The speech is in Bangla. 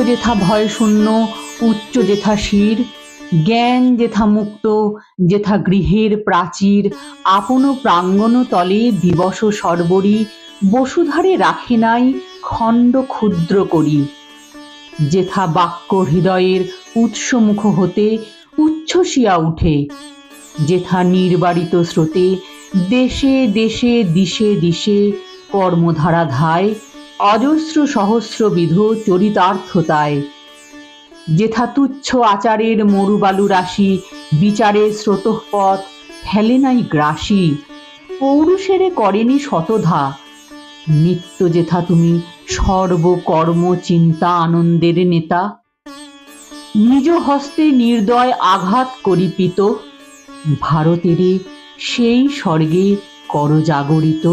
যেথা ভয় শূন্য, উচ্চ যেথা শির, জ্ঞান যেথা মুক্ত, যেথা গৃহের প্রাচীর, আপন প্রাঙ্গণ তলে দিবস সর্বরি, বসুধারে রাখে নাই খণ্ড ক্ষুদ্র করি। যেথা বাক্য হৃদয়ের উৎসমুখ হতে উচ্ছ্বসিয়া উঠে, যেথা নির্বারিত স্রোতে দেশে দেশে দিশে দিশে কর্মধারা ধায়, অজস্র সহস্রবিধ চরিতার্থতায়। যেথা তুচ্ছ আচারের মরুবালু রাশি বিচারের স্রোতঃপথ ফেলে নাই গ্রাসী, পৌরুষেরে করেনি শতধা। নিত্য যেথা তুমি সর্বকর্ম চিন্তা আনন্দের নেতা, নিজ হস্তে নির্দয় আঘাত করিপিত, ভারতেরে সেই স্বর্গে কর জাগরিত।